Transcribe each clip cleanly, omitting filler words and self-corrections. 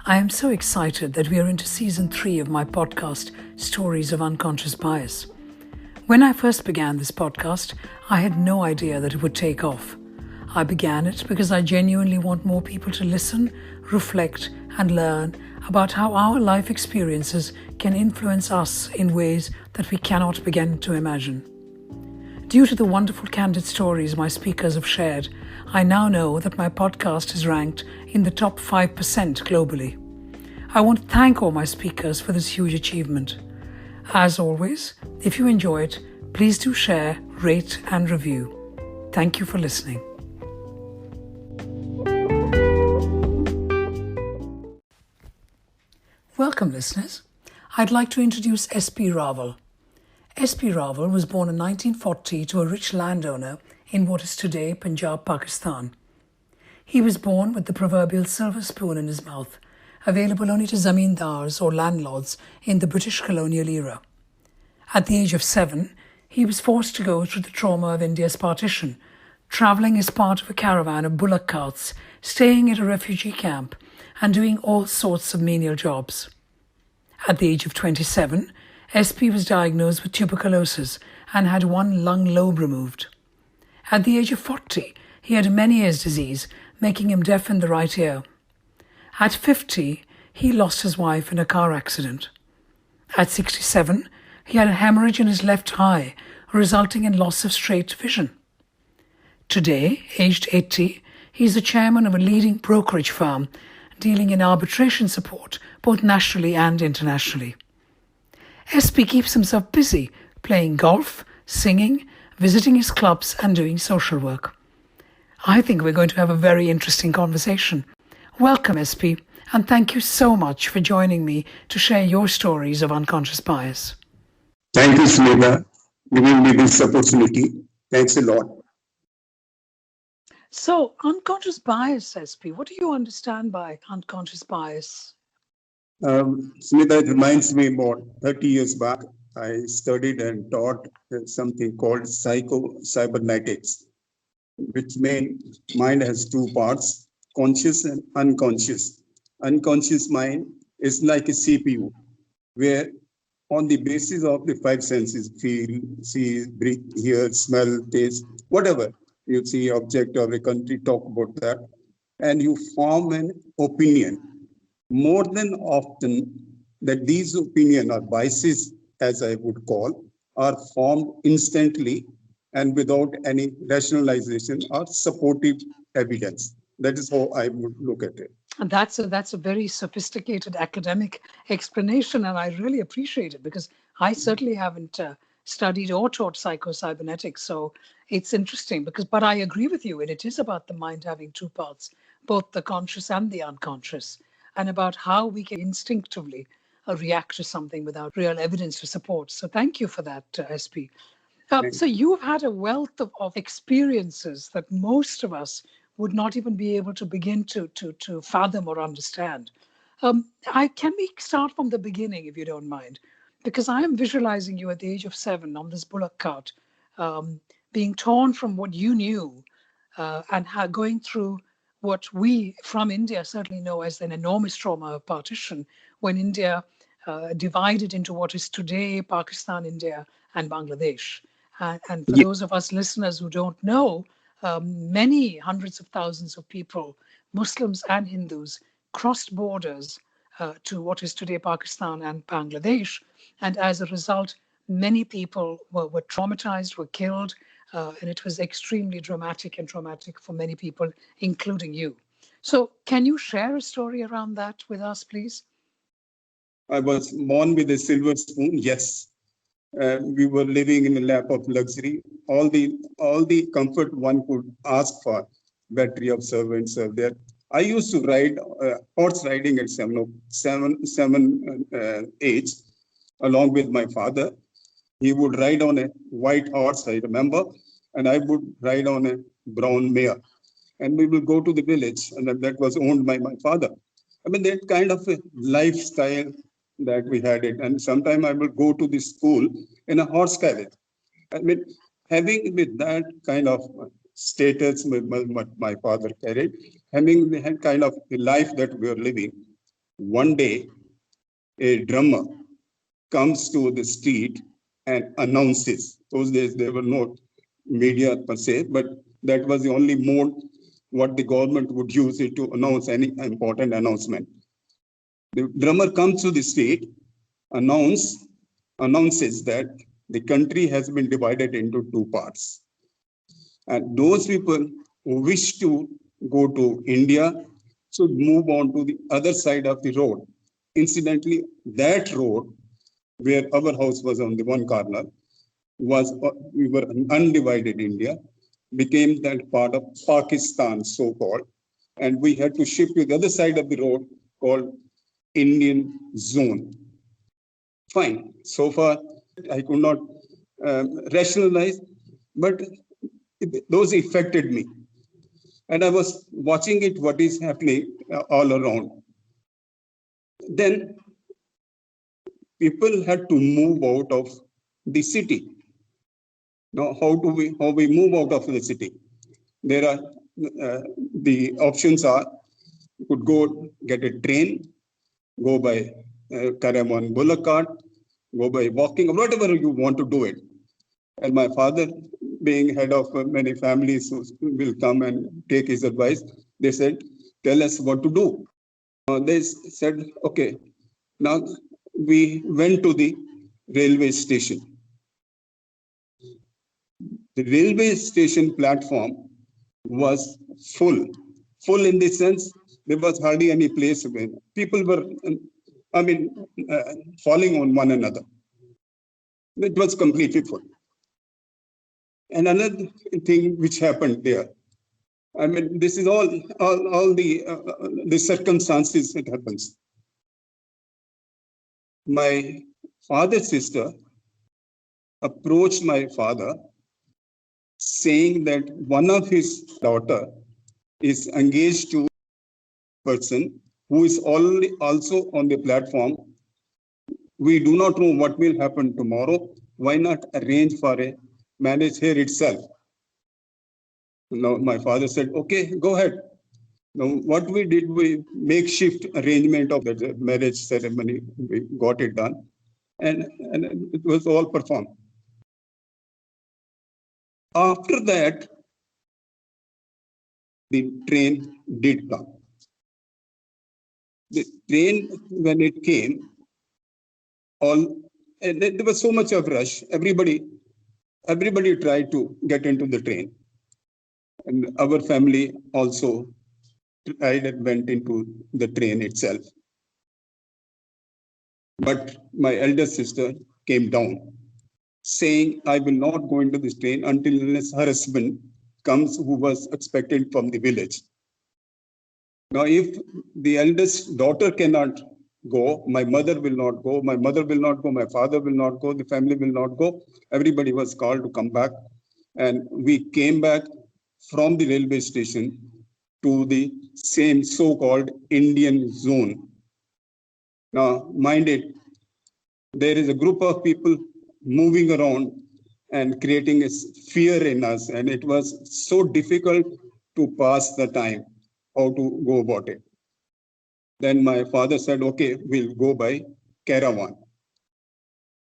I am so excited that we are into season 3 of my podcast, Stories of Unconscious Bias. When I first began this podcast, I had no idea that it would take off. I began it because I genuinely want more people to listen, reflect, and learn about how our life experiences can influence us in ways that we cannot begin to imagine. Due to the wonderful candid stories my speakers have shared, I now know that my podcast is ranked in the top 5% globally. I want to thank all my speakers for this huge achievement. As always, if you enjoy it, please do share, rate, and review. Thank you for listening. Welcome, listeners. I'd like to introduce S.P. Rawal. S.P. Rawal was born in 1940 to a rich landowner in what is today Punjab, Pakistan. He was born with the proverbial silver spoon in his mouth, available only to zamindars or landlords in the British colonial era. At the age of 7, he was forced to go through the trauma of India's partition, travelling as part of a caravan of bullock carts, staying at a refugee camp, and doing all sorts of menial jobs. At the age of 27, SP was diagnosed with tuberculosis and had one lung lobe removed. At the age of 40, he had Meniere's disease, making him deaf in the right ear. At 50, he lost his wife in a car accident. At 67, he had a hemorrhage in his left eye, resulting in loss of straight vision. Today, aged 80, he is the chairman of a leading brokerage firm dealing in arbitration support, both nationally and internationally. SP keeps himself busy playing golf, singing, visiting his clubs, and doing social work. I think we're going to have a very interesting conversation. Welcome, SP, and thank you so much for joining me to share your stories of unconscious bias. Thank you, Smita, giving me this opportunity. Thanks a lot. So, unconscious bias, SP, what do you understand by unconscious bias? Smita, it reminds me about 30 years back, I studied and taught something called psycho-cybernetics, which means mind has two parts, conscious and unconscious. Unconscious mind is like a CPU, where on the basis of the five senses, feel, see, breathe, hear, smell, taste, whatever, you see object of a country, talk about that, and you form an opinion. More than often that these opinions or biases, as I would call, are formed instantly and without any rationalization or supportive evidence. That is how I would look at it. And that's a very sophisticated academic explanation, and I really appreciate it because I certainly haven't studied or taught psycho-cybernetics, so it's interesting but I agree with you, and it is about the mind having two parts, both the conscious and the unconscious, and about how we can instinctively react to something without real evidence to support. So thank you for that, SP. So you've had a wealth of experiences that most of us would not even be able to begin to fathom or understand. Can we start from the beginning, if you don't mind? Because I am visualizing you at the age of 7 on this bullock cart, being torn from what you knew and going through what we from India certainly know as an enormous trauma of partition, when India divided into what is today Pakistan, India, and Bangladesh. And for those of us listeners who don't know, many hundreds of thousands of people, Muslims and Hindus, crossed borders to what is today Pakistan and Bangladesh. And as a result, many people were traumatized, were killed, and it was extremely dramatic and traumatic for many people, including you. So can you share a story around that with us, please? I was born with a silver spoon, yes. We were living in a lap of luxury. All the comfort one could ask for. Battery of servants are there. I used to ride horse riding at seven age, along with my father. He would ride on a white horse, I remember, and I would ride on a brown mare. And we would go to the village, and that was owned by my father. I mean, that kind of a lifestyle that we had it. And sometime I would go to the school in a horse carriage. I mean, having with that kind of status my father carried, having the kind of the life that we are living, One day, a drummer comes to the street and announces. Those days there were no media per se, but that was the only mode what the government would use it to announce any important announcement. The drummer comes to the street, announces that the country has been divided into two parts. And those people who wish to go to India should move on to the other side of the road. Incidentally, that road where our house was on the one corner was, we were an undivided India, became that part of Pakistan, so-called, and we had to shift to the other side of the road called Indian zone. Fine. So far, I could not rationalize, but those affected me. And I was watching it, what is happening all around. Then people had to move out of the city. Now, how we move out of the city? There are the options are you could go get a train, go by caravan, bullock cart, go by walking, whatever you want to do it. And my father, being head of many families who will come and take his advice, they said, tell us what to do. They said, okay, now we went to the railway station. The railway station platform was full in the sense there was hardly any place where people were, falling on one another. It was completely full. And another thing which happened there, this is all the circumstances it happens. My father's sister approached my father saying that one of his daughter is engaged to a person who is already also on the platform. We do not know what will happen tomorrow. Why not arrange for a marriage here itself? Now my father said, okay, go ahead. Now what we did, we makeshift arrangement of the marriage ceremony. We got it done, and it was all performed. After that, the train did come. The train, when it came, and there was so much of rush. Everybody tried to get into the train, and our family also tried and went into the train itself. But my elder sister came down, saying, I will not go into this train until unless her husband comes, who was expected from the village. Now, if the eldest daughter cannot go, my mother will not go, my mother will not go, my father will not go, the family will not go. Everybody was called to come back. And we came back from the railway station to the same so-called Indian zone. Now, mind it, there is a group of people moving around and creating a fear in us. And it was so difficult to pass the time, how to go about it. Then my father said, okay, we'll go by caravan.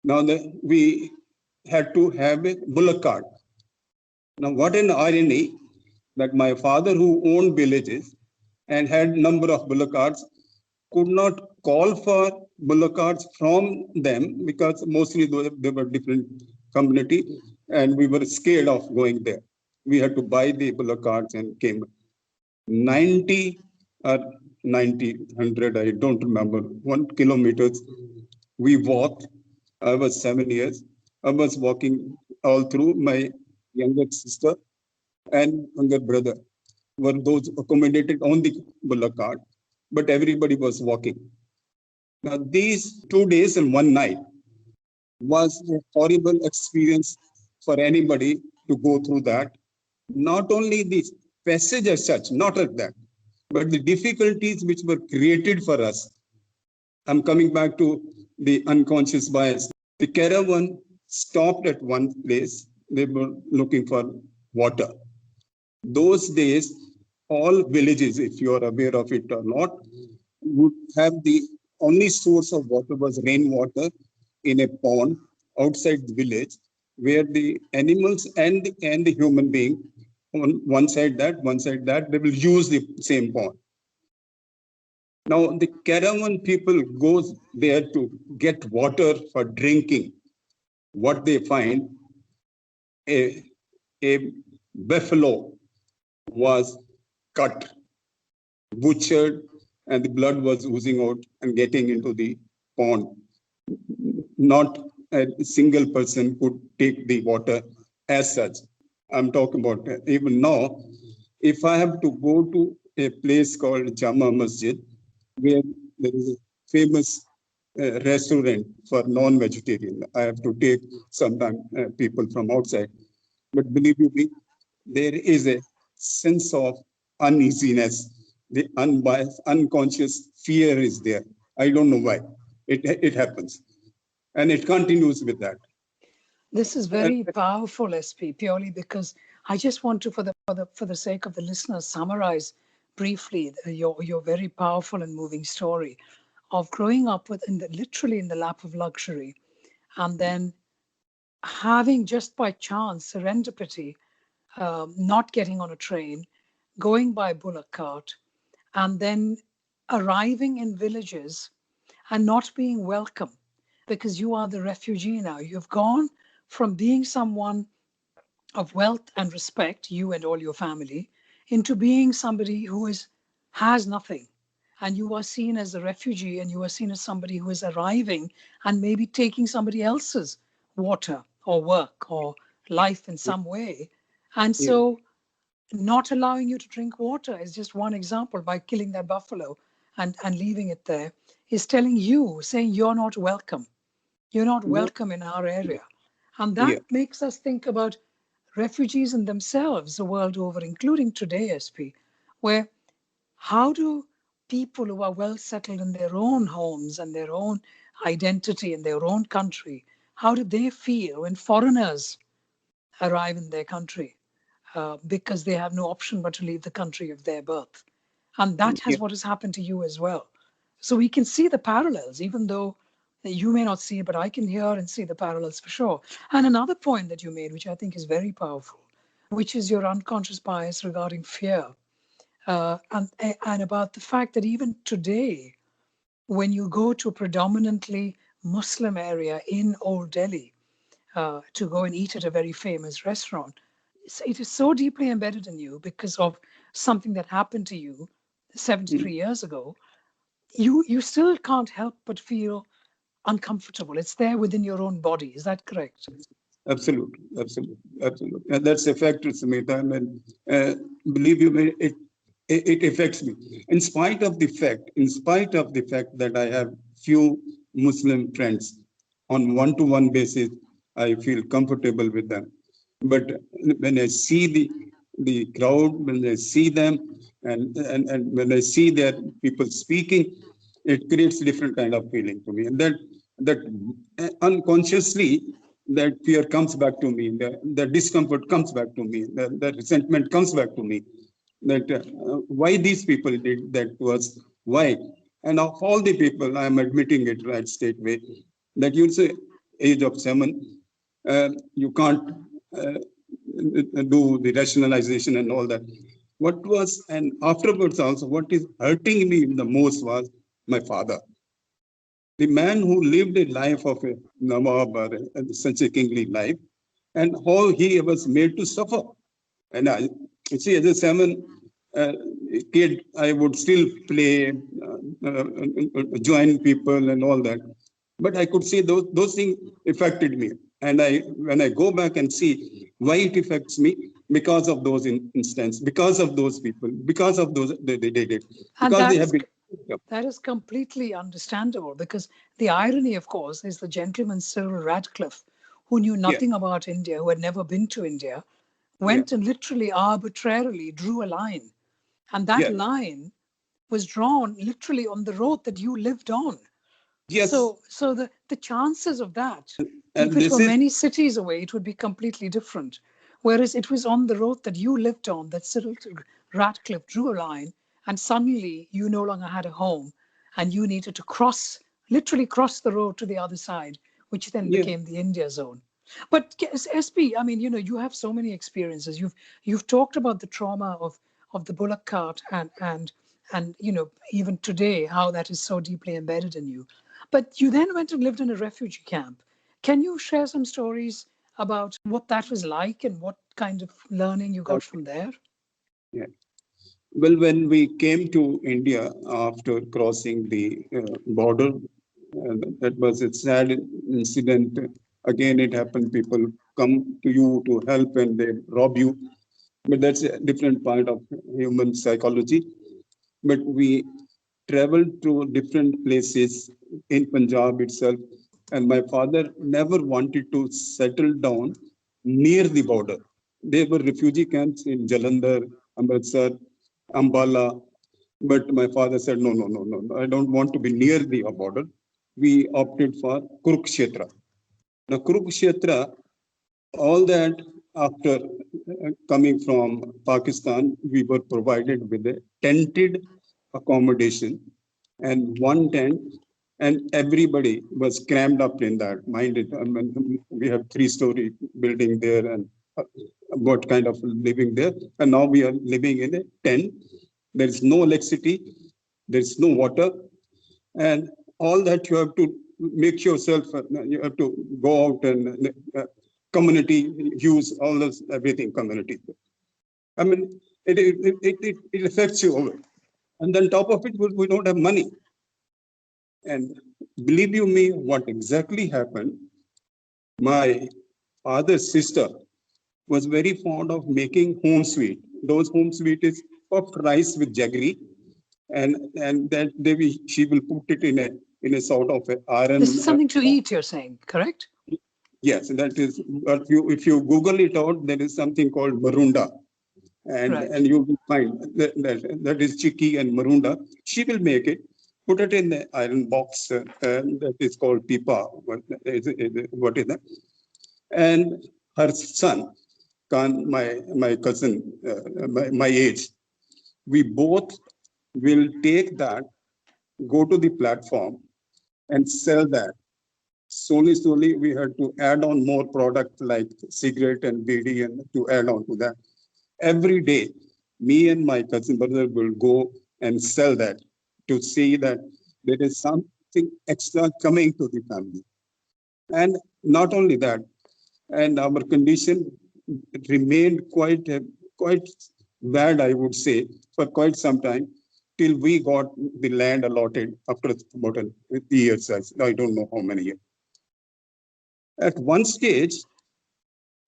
Now we had to have a bullock cart. Now what an irony that my father, who owned villages and had number of bullock carts, could not call for bullock carts from them because mostly they were different community and we were scared of going there. We had to buy the bullock carts and came 90 or 100, I don't remember, 1 kilometers. We walked. I was 7 years. I was walking all through. My younger sister and younger brother were those accommodated on the bullock cart, but everybody was walking. Now, these 2 days and 1 night was a horrible experience for anybody to go through that. Not only the passage as such, not like that, but the difficulties which were created for us. I'm coming back to the unconscious bias. The caravan stopped at one place. They were looking for water. Those days, all villages, if you are aware of it or not, would have the only source of water was rainwater in a pond outside the village, where the animals and the human being on one side that they will use the same pond. Now the caravan people goes there to get water for drinking. What they find, a, a buffalo was cut, butchered, and the blood was oozing out and getting into the pond. Not a single person could take the water as such. I'm talking about even now. If I have to go to a place called Jama Masjid, where there is a famous restaurant for non-vegetarian, I have to take sometimes people from outside. But believe you me, there is a sense of uneasiness. The unbiased, unconscious fear is there. I don't know why. It happens. And it continues with that. This is very powerful, SP, purely because I just want to, for the sake of the listeners, summarize briefly your very powerful and moving story of growing up with literally in the lap of luxury, and then having just by chance serendipity, not getting on a train, going by bullock cart, and then arriving in villages and not being welcome because you are the refugee now. You've gone from being someone of wealth and respect, you and all your family, into being somebody who has nothing. And you are seen as a refugee, and you are seen as somebody who is arriving and maybe taking somebody else's water or work or life in some way. And so not allowing you to drink water is just one example. By killing that buffalo and leaving it there is telling you, saying you're not welcome. You're not welcome in our area. And that makes us think about refugees in themselves the world over, including today, SP, where how do people who are well settled in their own homes and their own identity in their own country, how do they feel when foreigners arrive in their country because they have no option but to leave the country of their birth? And that has what has happened to you as well. So we can see the parallels, even though you may not see it, but I can hear and see the parallels for sure. And another point that you made, which I think is very powerful, which is your unconscious bias regarding fear. And about the fact that even today, when you go to a predominantly Muslim area in Old Delhi to go and eat at a very famous restaurant, it is so deeply embedded in you because of something that happened to you 73 years ago. You still can't help but feel uncomfortable. It's there within your own body. Is that correct? Absolutely, absolutely, absolutely. And that's a factor, Smita. I mean, believe you me, it affects me. In spite of the fact that I have few Muslim friends, on one-to-one basis, I feel comfortable with them. But when I see the crowd, when I see them, and when I see their people speaking, it creates different kind of feeling to me. And that unconsciously, that fear comes back to me, the discomfort comes back to me, the resentment comes back to me, that why these people did that to us, why? And of all the people, I'm admitting it right straightway, that you say age of 7, you can't do the rationalization and all that. What was, and afterwards also, what is hurting me the most was my father. The man who lived a life of a Nawab or such a kingly life, and how he was made to suffer. And I see, as a 7 kid, I would still play, join people and all that. But I could see those things affected me. And when I go back and see why it affects me, because of those instances, because of those people, because of those they did, And because they have been. that is completely understandable, because the irony, of course, is the gentleman Cyril Radcliffe, who knew nothing about India, who had never been to India, went and literally arbitrarily drew a line. And that line was drawn literally on the road that you lived on. Yes. So the chances of that, And if it were many cities away, it would be completely different. Whereas it was on the road that you lived on that Cyril Radcliffe drew a line, and suddenly you no longer had a home, and you needed to literally cross the road to the other side, which then Yeah. became the India zone. But SP, I mean, you have so many experiences. You've talked about the trauma of the bullock cart and even today how that is so deeply embedded in you. But you then went and lived in a refugee camp. Can you share some stories about what that was like and what kind of learning you got Okay. from there? Yeah. Well, when we came to India after crossing the border, that was a sad incident. Again, it happened. People come to you to help and they rob you. But that's a different part of human psychology. But we traveled to different places in Punjab itself. And my father never wanted to settle down near the border. There were refugee camps in Jalandhar, Amritsar, Ambala. But my father said, no, no, no, no, no, I don't want to be near the border. We opted for Kurukshetra. Now, Kurukshetra, all that after coming from Pakistan, we were provided with a tented accommodation and one tent, and everybody was crammed up in that. Mind it, I mean, we have 3-story building there and what kind of living there. And now we are living in a tent. There is no electricity, there is no water, and all that you have to make yourself, you have to go out and community use all this, everything community. I mean, it affects you all. And then top of it, we don't have money. And believe you me, what exactly happened, my father's sister was very fond of making home sweet. Those home sweet is puffed rice with jaggery, and that she will put it in a sort of a This iron. is something to eat, you're saying, correct? Yes, that is. But if you Google it out, there is something called marunda, Right. and you will find that is chicky and marunda. She will make it, put it in the iron box, and that is called pipa. What is that? And her son, my cousin, my age, we both will take that, go to the platform, and sell that. Slowly, we had to add on more product like cigarette and BD and to add on to that. Every day, me and my cousin brother will go and sell that to see that there is something extra coming to the family. And not only that, and our condition remained quite bad, I would say, for quite some time till we got the land allotted after about a years. I don't know how many years. At one stage,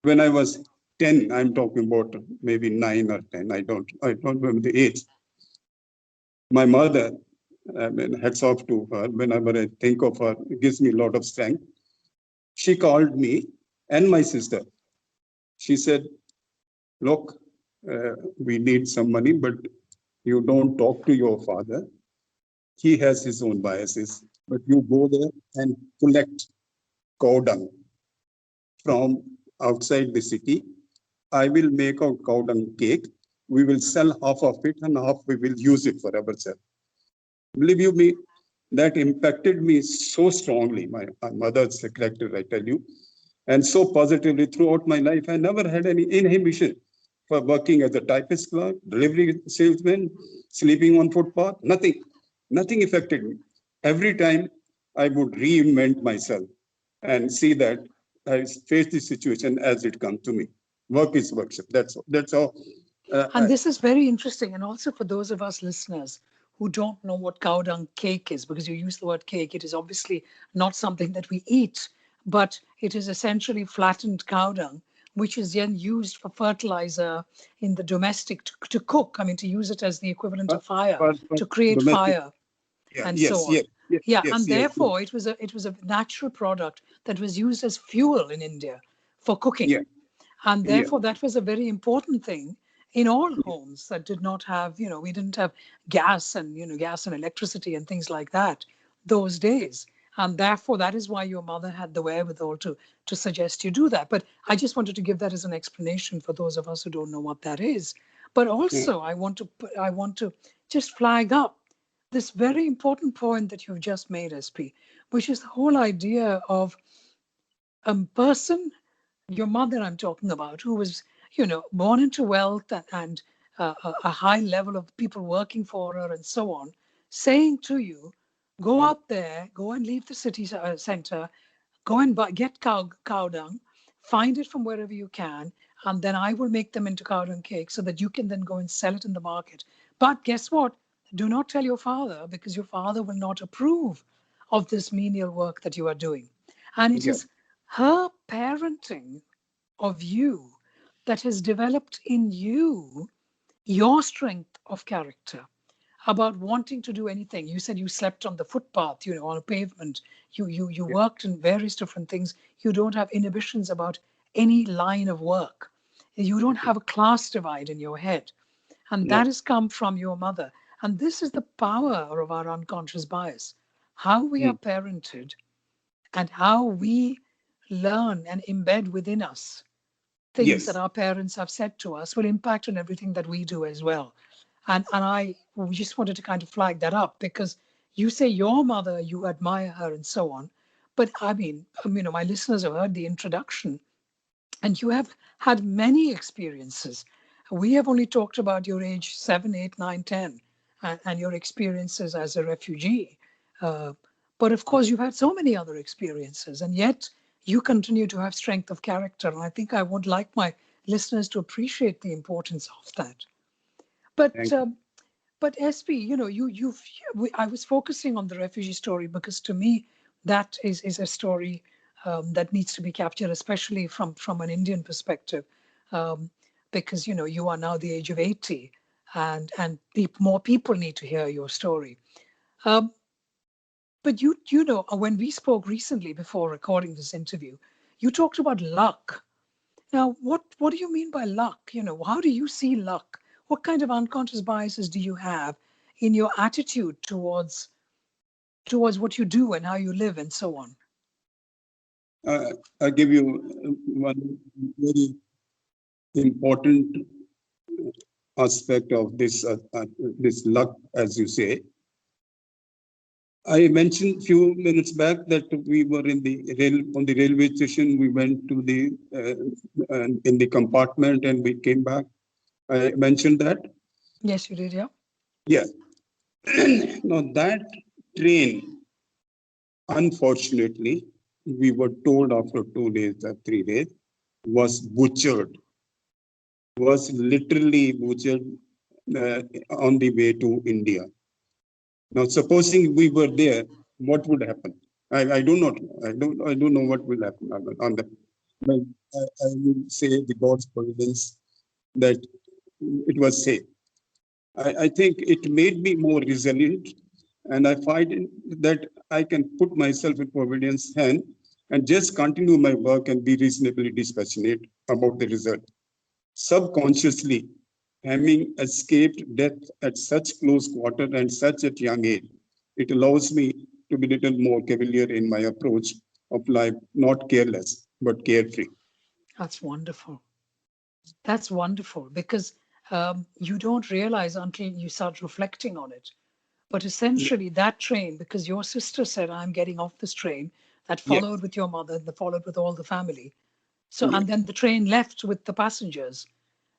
when I was 10, I'm talking about maybe 9 or 10, I don't remember the age. My mother, I mean, hats off to her, whenever I think of her, it gives me a lot of strength. She called me and my sister. She said, look, we need some money, but you don't talk to your father. He has his own biases, but you go there and collect cow dung from outside the city. I will make a cow dung cake. We will sell half of it and half we will use it for ourselves. Believe you me, that impacted me so strongly. My mother's a character, I tell you, and so positively throughout my life. I never had any inhibition for working as a typist clerk, delivery salesman, sleeping on footpath. Nothing affected me. Every time I would reinvent myself and see that I face the situation as it comes to me. Work is worship. That's all. And this is very interesting. And also for those of us listeners who don't know what cow dung cake is, because you use the word cake, it is obviously not something that we eat, but it is essentially flattened cow dung, which is then used for fertilizer in the domestic to cook. I mean, to use it as the equivalent of fire, for to create domestic. fire Yeah. and so Yes. on. Yes. Yes. Yeah, Yes. and Yes. Yes. therefore it was a natural product that was used as fuel in India for cooking. Yeah. And Yeah. therefore, that was a very important thing in all homes that did not have, we didn't have gas and, gas and electricity and things like that those days. And therefore, that is why your mother had the wherewithal to suggest you do that. But I just wanted to give that as an explanation for those of us who don't know what that is. But Yeah. also, I want to just flag up this very important point that you've just made, SP, which is the whole idea of a person, your mother I'm talking about, who was, born into wealth and a high level of people working for her and so on, saying to you, go out there, go and leave the city center, go and get cow dung, find it from wherever you can, and then I will make them into cow dung cake so that you can then go and sell it in the market. But guess what? Do not tell your father, because your father will not approve of this menial work that you are doing. And it Yeah, is her parenting of you that has developed in you your strength of character about wanting to do anything. You said you slept on the footpath, on a pavement. You yeah, worked in various different things. You don't have inhibitions about any line of work. You don't have a class divide in your head. And no, that has come from your mother. And this is the power of our unconscious bias. How we are mm, parented and how we learn and embed within us things that yes, our parents have said to us will impact on everything that we do as well. And I just wanted to kind of flag that up, because you say your mother, you admire her and so on. But I mean, my listeners have heard the introduction, and you have had many experiences. We have only talked about your age 7, 8, 9, 10, and your experiences as a refugee. Uh, but of course, you've had so many other experiences, and yet you continue to have strength of character. And I think I would like my listeners to appreciate the importance of that. But thank you. SP, I was focusing on the refugee story because to me that is a story that needs to be captured, especially from an Indian perspective, um, because you are now the age of 80, and more people need to hear your story. Um, but when we spoke recently before recording this interview, you talked about luck. Now, what do you mean by luck? How do you see luck? What kind of unconscious biases do you have in your attitude towards what you do and how you live and so on? I'll give you one very important aspect of this luck, as you say. I mentioned few minutes back that we were on the railway station. We went to in the compartment and we came back. I mentioned that. Yes, you did, yeah. Yeah. Now that train, unfortunately, we were told after 2 days or 3 days, was butchered, was literally butchered on the way to India. Now, supposing we were there, what would happen? I do not know. I don't know what will happen on that. But I will say the God's providence that it was safe. I think it made me more resilient, and I find that I can put myself in providence hand and just continue my work and be reasonably dispassionate about the result. Subconsciously, having escaped death at such close quarter and such at young age, it allows me to be a little more cavalier in my approach of life, not careless, but carefree. That's wonderful. That's wonderful, because you don't realize until you start reflecting on it. But essentially, that train, because your sister said, I'm getting off this train, that Yes, followed with your mother, that followed with all the family. So, and yes, then the train left with the passengers.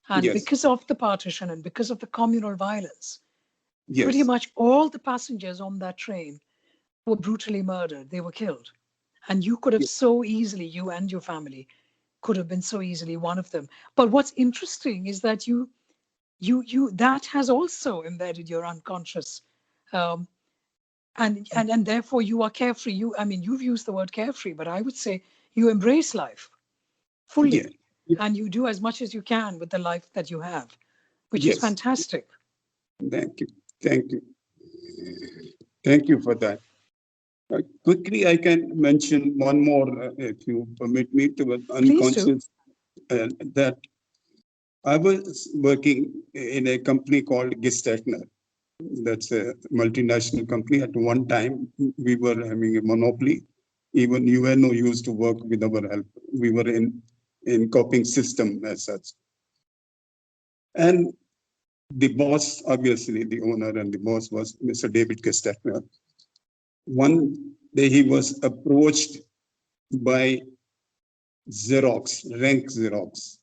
And yes, because of the partition and because of the communal violence, pretty yes, much all the passengers on that train were brutally murdered. They were killed. And you could have yes, so easily, you and your family could have been so easily one of them. But what's interesting is that that has also embedded your unconscious. Um, and therefore you are carefree. You've used the word carefree, but I would say you embrace life yes, fully, and you do as much as you can with the life that you have, which is yes. fantastic. Thank you. Thank you. Thank you for that. Quickly, I can mention one more, if you permit me, to an Please do. unconscious that I was working in a company called Gestetner. That's a multinational company. At one time, we were having a monopoly. Even UNO used to work with our help. We were in coping system as such. And The boss, obviously the owner and the boss was Mr. David Gestetner. One day he was approached by Rank Xerox,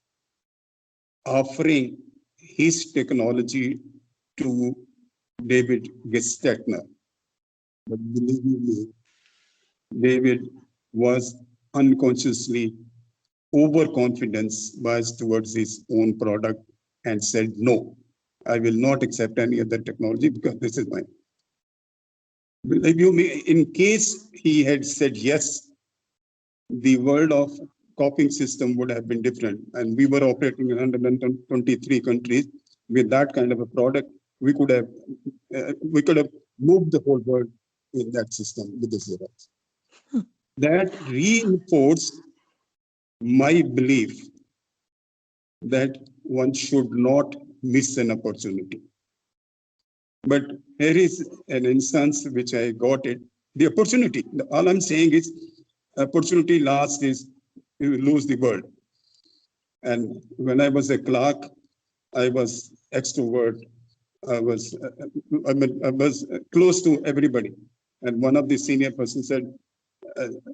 offering his technology to David Gestetner. But believe me, David was unconsciously overconfidence biased towards his own product and said, no, I will not accept any other technology because this is mine. Believe you me, in case he had said yes, the world of copying system would have been different. And we were operating in 123 countries with that kind of a product. We could have moved the whole world in that system with the Xerox. That reinforced my belief that one should not miss an opportunity. But here is an instance which I got it. The opportunity, all I'm saying is opportunity last is you lose the world. And when I was a clerk, I was extrovert. I was close to everybody. And one of the senior persons said,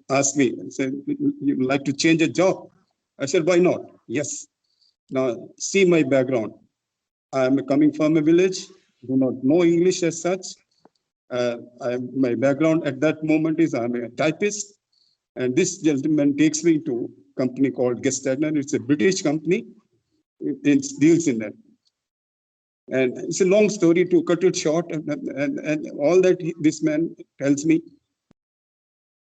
asked me, said, you'd like to change a job? I said, why not? Yes. Now, see my background. I am coming from a village, do not know English as such. My background at that moment is I'm a typist. And this gentleman takes me to a company called Gestetner. It's a British company. It deals in that. And it's a long story to cut it short. And all that this man tells me,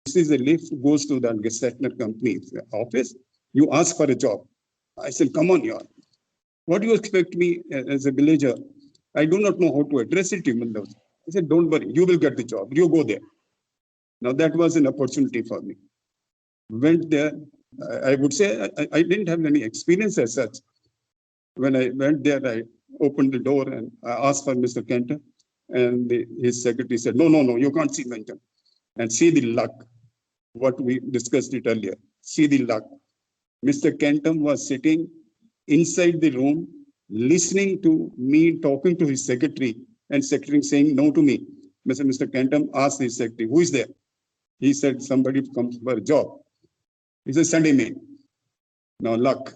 this is a lift, goes to the Gestetner company's office. You ask for a job. I said, come on, yaar. What do you expect me as a villager? I do not know how to address it even though. I said, don't worry, you will get the job. You go there. Now that was an opportunity for me. Went there. I would say I didn't have any experience as such. When I went there, I opened the door and I asked for Mr. Kenton. And his secretary said, no, you can't see Kenton. And see the luck, what we discussed it earlier. See the luck. Mr. Kenton was sitting inside the room, listening to me talking to his secretary, and secretary saying no to me. Mr. Kenton asked his secretary, who is there? He said, somebody comes for a job. He said, Sunday me. Now luck.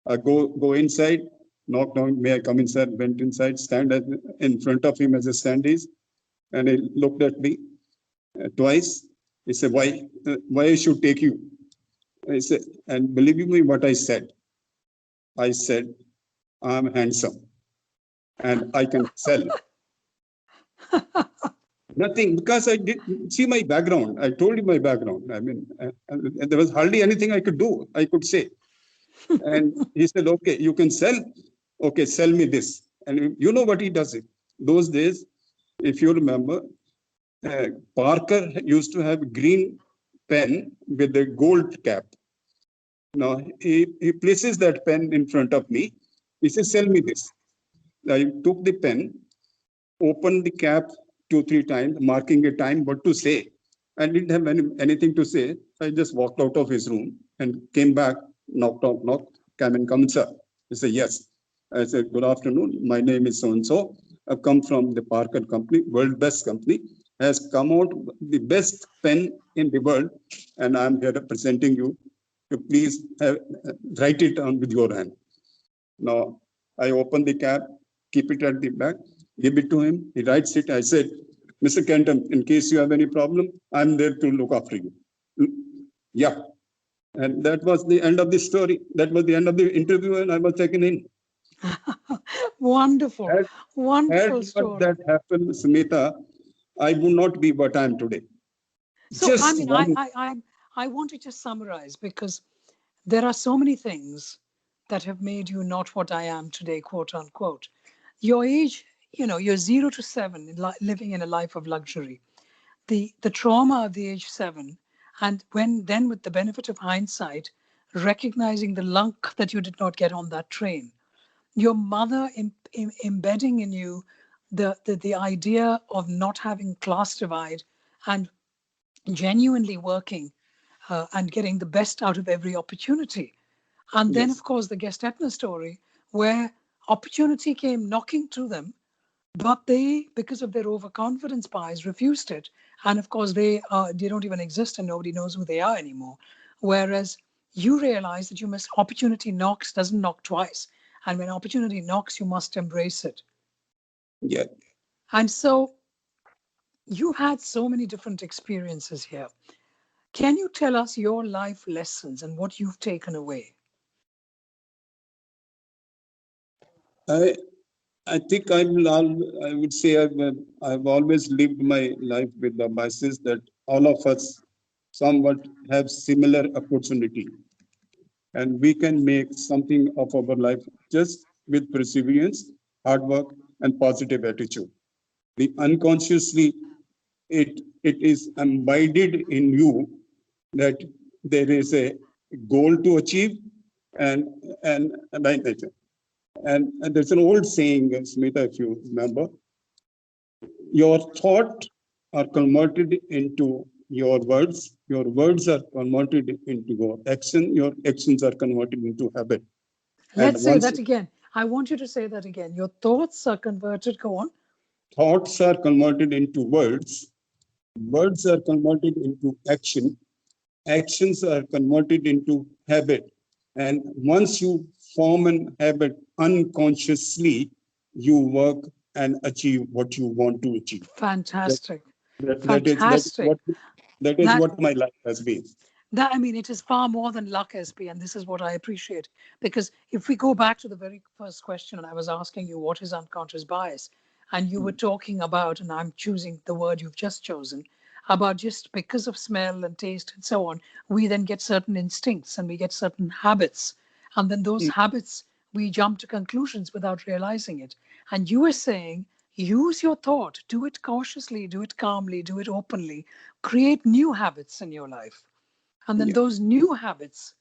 I go inside, knock down, may I come inside? Went inside, stand in front of him as a standees, and he looked at me twice. He said, why I should take you? I said, and believe me what I said. I said, I'm handsome and I can sell. Nothing, because I didn't see my background. I told you my background. I mean, there was hardly anything I could do, I could say. And he said, okay, you can sell. Okay, sell me this. And you know what he does it. Those days, if you remember, Parker used to have a green pen with a gold cap. Now, he places that pen in front of me. He says, sell me this. I took the pen, opened the cap 2-3 times, marking a time what to say. I didn't have anything to say. I just walked out of his room and came back, knocked, come in, come, sir. He said, yes. I said, good afternoon. My name is so-and-so. I've come from the Parker company, world best company, has come out the best pen in the world. And I'm here representing you. So please write it down with your hand. Now, I open the cap, keep it at the back, give it to him. He writes it. I said, Mr. Kenton, in case you have any problem, I'm there to look after you. Yeah. And that was the end of the story. That was the end of the interview, and I was taken in. Wonderful. Wonderful had story. That happened, Smita, I would not be what I am today. So, just I mean, I want to just summarize, because there are so many things that have made you not what I am today, quote unquote. Your age, you're 0 to 7, living in a life of luxury. The trauma of the age 7, and then with the benefit of hindsight, recognizing the luck that you did not get on that train. Your mother embedding in you the idea of not having class divide and genuinely working and getting the best out of every opportunity. And then, of course, the Gestetner story, where Opportunity came knocking to them, but they, because of their overconfidence bias, refused it. And of course, they don't even exist, and nobody knows who they are anymore. Whereas you realize that opportunity knocks, doesn't knock twice, and when opportunity knocks, you must embrace it. Yeah. And so you've had so many different experiences here. Can you tell us your life lessons and what you've taken away? I I think I would say I've always lived my life with the basis that all of us somewhat have similar opportunity, and we can make something of our life just with perseverance, hard work, and positive attitude. The unconsciously it is embedded in you that there is a goal to achieve, and like that. And there's an old saying, Smita, if you remember, your thought are converted into your words are converted into your actions are converted into habit. And Let's say once that again. I want you to say that again. Your thoughts are converted. Go on. thoughts are converted into words, words are converted into action, actions are converted into habit. And once you form an habit unconsciously, you work and achieve what you want to achieve. That, Fantastic. that Fantastic. is That what my life has been. That, I mean, it is far more than luck, SP, and this is what I appreciate. Because if we go back to the very first question, and I was asking you what is unconscious bias, and you were talking about, and I'm choosing the word you've just chosen, about just because of smell and taste and so on, we then get certain instincts and we get certain habits. And then those habits, we jump to conclusions without realizing it. And you were saying, use your thought, do it cautiously, do it calmly, do it openly, create new habits in your life. And then Yeah. those new habits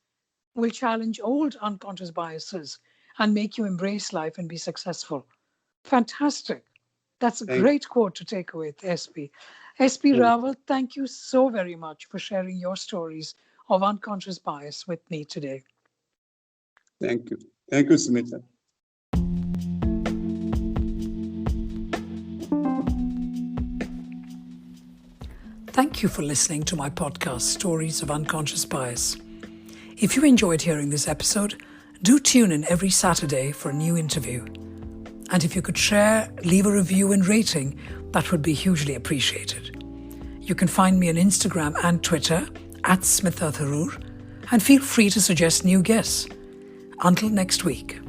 will challenge old unconscious biases and make you embrace life and be successful. Fantastic. That's a Thank, great quote to take away, SP. SP thank, Rawal, thank you so very much for sharing your stories of unconscious bias with me today. thank you. Thank you, Smita. Thank you for listening to my podcast, Stories of Unconscious Bias. If you enjoyed hearing this episode, do tune in every Saturday for a new interview. And if you could share, leave a review and rating, that would be hugely appreciated. You can find me on Instagram and Twitter @Smita Tharoor, and feel free to suggest new guests. Until next week.